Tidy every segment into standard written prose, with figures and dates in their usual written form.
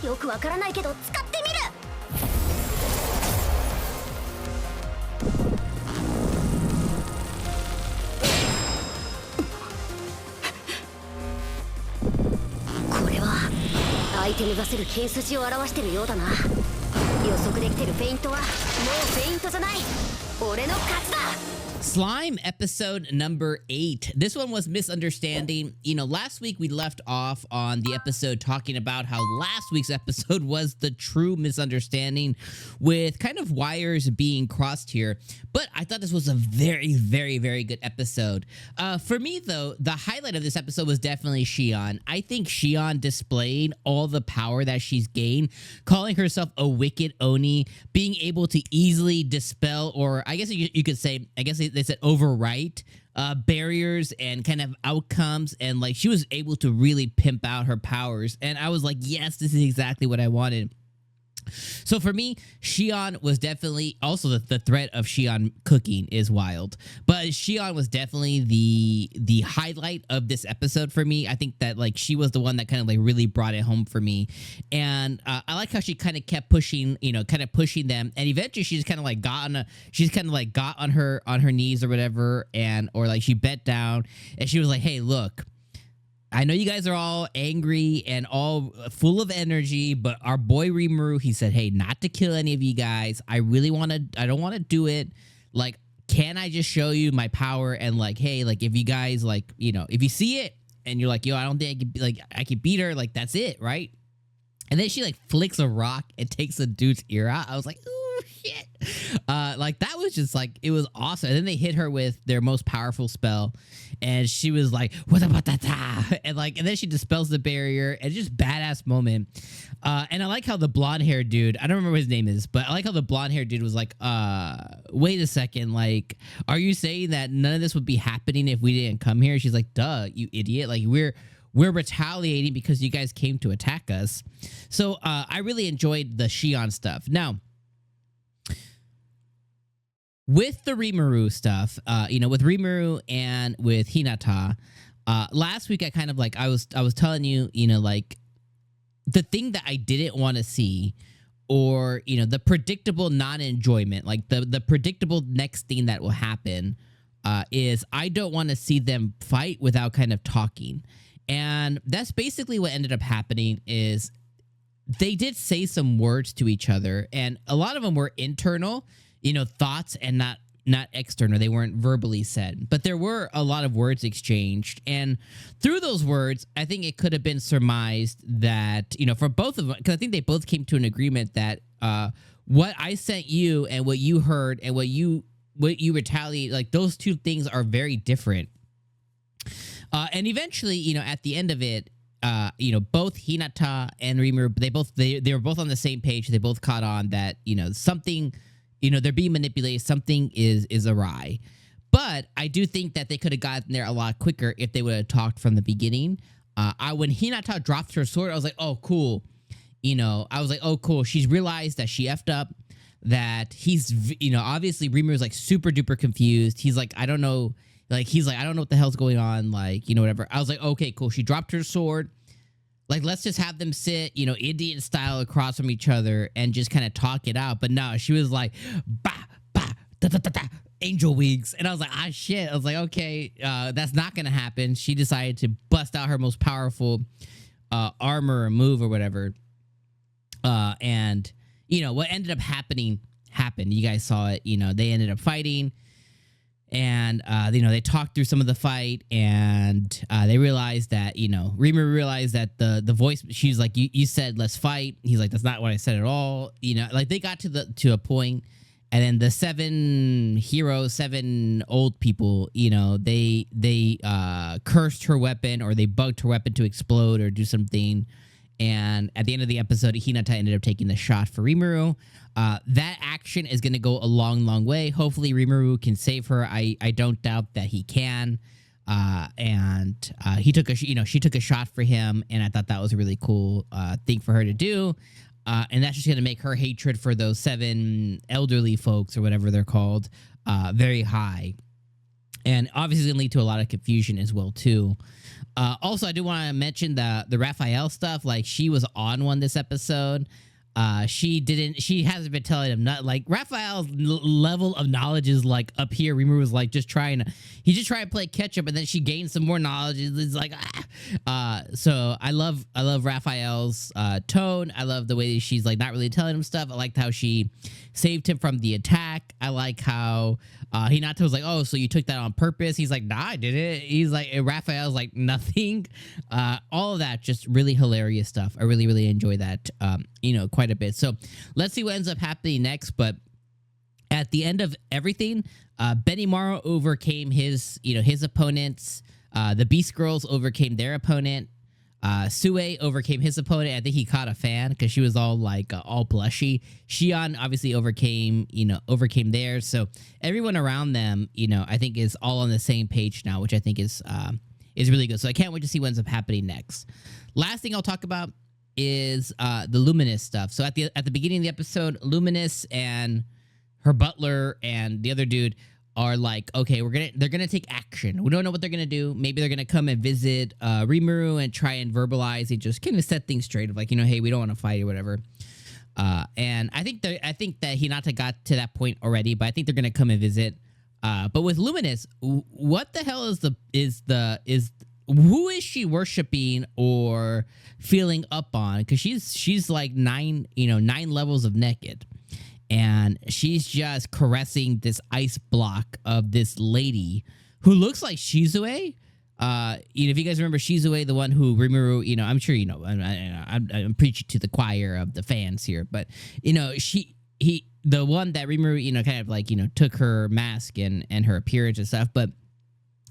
よくわからないけど使ってみる。これは相手に出せる剣筋を表してるようだな。予測できてるフェイントはもうフェイントじゃない。俺の勝ちだ。Slime episode number 8. This one was misunderstanding. You know, last week we left off on the episode talking about how last week's episode was the true misunderstanding with kind of wires being crossed here. But I thought this was a very, very, very good episode. For me, though, the highlight of this episode was definitely Shion. I think Shion displayed all the power that she's gained, calling herself a wicked Oni, being able to easily dispel, or I guess you could say, they said overwrite barriers and kind of outcomes, and like she was able to really pimp out her powers, and I was like, yes, this is exactly what I wanted. So for me, Shion was definitely also the threat of Shion cooking is wild, but Shion was definitely the highlight of this episode for me. I think that like she was the one that kind of like really brought it home for me, and I like how she kind of kept pushing, pushing them, and eventually she just kind of like got on her knees or whatever, and or like she bent down and she was like, hey, look, I know you guys are all angry and all full of energy, but our boy Rimuru, he said, hey, not to kill any of you guys. I don't want to do it. Like, can I just show you my power? And like, hey, like if you guys like, if you see it and you're like, yo, I don't think I can beat her. Like, that's it, right? And then she like flicks a rock and takes a dude's ear out. I was like, ooh, shit. Like that was just like, it was awesome. And then they hit her with their most powerful spell. And she was like, what about that? And then she dispels the barrier, and just badass moment. And I like how the blonde haired dude, I don't remember what his name is, but I like how the blonde haired dude was like, wait a second. Like, are you saying that none of this would be happening if we didn't come here? She's like, duh, you idiot. Like we're retaliating because you guys came to attack us. So I really enjoyed the Shion stuff. Now, with the Rimuru stuff, with Rimuru and with Hinata, last week I kind of like, I was telling you, like the thing that I didn't want to see, or, the predictable non-enjoyment, like the predictable next thing that will happen is I don't want to see them fight without kind of talking. And that's basically what ended up happening is they did say some words to each other, and a lot of them were internal, thoughts, and not external. They weren't verbally said, but there were a lot of words exchanged. And through those words, I think it could have been surmised that, for both of them, because I think they both came to an agreement that what I sent you and what you heard and what you retaliate, like those two things are very different. And eventually, at the end of it, both Hinata and Rimuru, they were both on the same page. They both caught on that, something, they're being manipulated. Something is awry. But I do think that they could have gotten there a lot quicker if they would have talked from the beginning. When Hinata dropped her sword, I was like, oh, cool. She's realized that she effed up, that he's, obviously Rimuru's like super duper confused. He's like, I don't know. Like, he's like, I don't know what the hell's going on. Like, whatever. I was like, okay, cool. She dropped her sword. Like, let's just have them sit, Indian style across from each other and just kind of talk it out. But no, she was like, bah, bah, da, da, da, da, angel wings. And I was like, ah, shit. I was like, okay, that's not going to happen. She decided to bust out her most powerful armor or move or whatever. And, what ended up happened. You guys saw it. They ended up fighting. And, they talked through some of the fight, and they realized that, Rimuru realized that the voice, she's like, you said, let's fight. He's like, that's not what I said at all. Like they got to a point, and then the 7 heroes, 7 old people, they cursed her weapon, or they bugged her weapon to explode or do something. And at the end of the episode, Hinata ended up taking the shot for Rimuru. That action is going to go a long, long way. Hopefully, Rimuru can save her. I don't doubt that he can. And she took a shot for him, and I thought that was a really cool thing for her to do. And that's just going to make her hatred for those 7 elderly folks or whatever they're called very high. and obviously it's gonna lead to a lot of confusion as well too. Also, I do want to mention the Raphael stuff. Like, she was on one this episode. She hasn't been telling him not like Raphael's level of knowledge is like up here. Rimuru was like just trying to play catch up, and then she gained some more knowledge. It's like so I love Raphael's tone. I love the way she's like not really telling him stuff. I liked how she saved him from the attack. I like how Hinata was like, "Oh, so you took that on purpose?" He's like, "Nah, I did it." He's like, and Raphael's like, "Nothing." All of that, just really hilarious stuff. I really enjoy that. Quite a bit. So let's see what ends up happening next. But at the end of everything, Benimaru overcame his opponents. The Beast Girls overcame their opponent. Sue overcame his opponent. I think he caught a fan because she was all like all blushy. Shion obviously overcame theirs. So everyone around them, I think is all on the same page now, which I think is really good. So I can't wait to see what ends up happening next. Last thing I'll talk about is the Luminus stuff. So at the beginning of the episode, Luminus and her butler and the other dude are like, okay, they're gonna take action. We don't know what they're gonna do. Maybe they're gonna come and visit Rimuru and try and verbalize and just kind of set things straight of like, hey, we don't want to fight or whatever. And I think that Hinata got to that point already, but I think they're gonna come and visit. But with Luminus, what the hell is who is she worshiping or feeling up on? Because she's like nine levels of naked, and she's just caressing this ice block of this lady who looks like 𝐒𝐮𝐩𝐸. If you guys remember 𝐒𝐮𝐲𝐸, the one who Rimuru, I'm sure I'm preaching to the choir of the fans here, but the one that Rimuru, kind of like took her mask and her appearance and stuff, but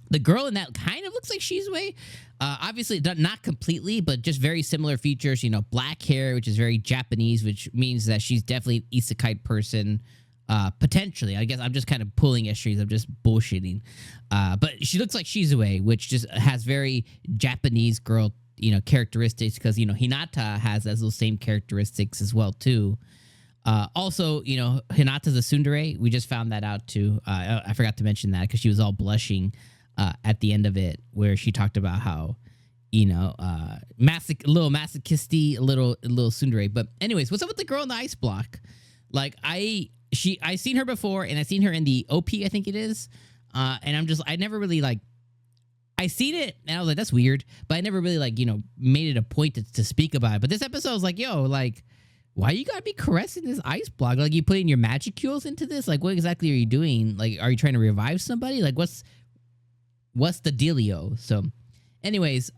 the girl in that kind of looks like 𝐒𝐮𝐲𝐸. Obviously, not completely, but just very similar features. Black hair, which is very Japanese, which means that she's definitely an isekai person, potentially. I guess I'm just kind of pulling at strings. I'm just bullshitting. But she looks like 𝐒𝐮𝐲𝐸, which just has very Japanese girl, characteristics, because, Hinata has those same characteristics as well, too. Also, Hinata's a tsundere. We just found that out, too. I forgot to mention that because she was all blushing at the end of it, where she talked about how, a little masochisty, a little tsundere. But anyways, what's up with the girl in the ice block? Like, I seen her before, and I seen her in the OP, I think it is. And I never really like, I seen it, and I was like, that's weird. But I never really like, made it a point to speak about it. But this episode was like, yo, like, why you gotta be caressing this ice block? Like, you putting your magic cubes into this? Like, what exactly are you doing? Like, are you trying to revive somebody? Like, what's the dealio? So anyways,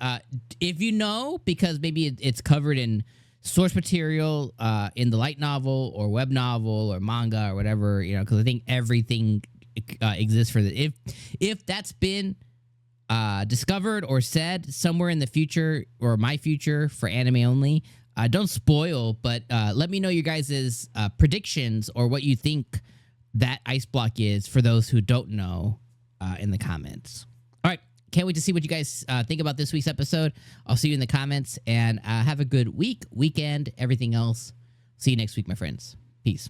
if you know, because maybe it's covered in source material in the light novel or web novel or manga or whatever, because I think everything exists for this. If that's been discovered or said somewhere in the future or my future for anime only, don't spoil, but let me know your guys' predictions or what you think that ice block is for those who don't know in the comments. All right. Can't wait to see what you guys think about this week's episode. I'll see you in the comments, and have a good weekend, everything else. See you next week, my friends. Peace.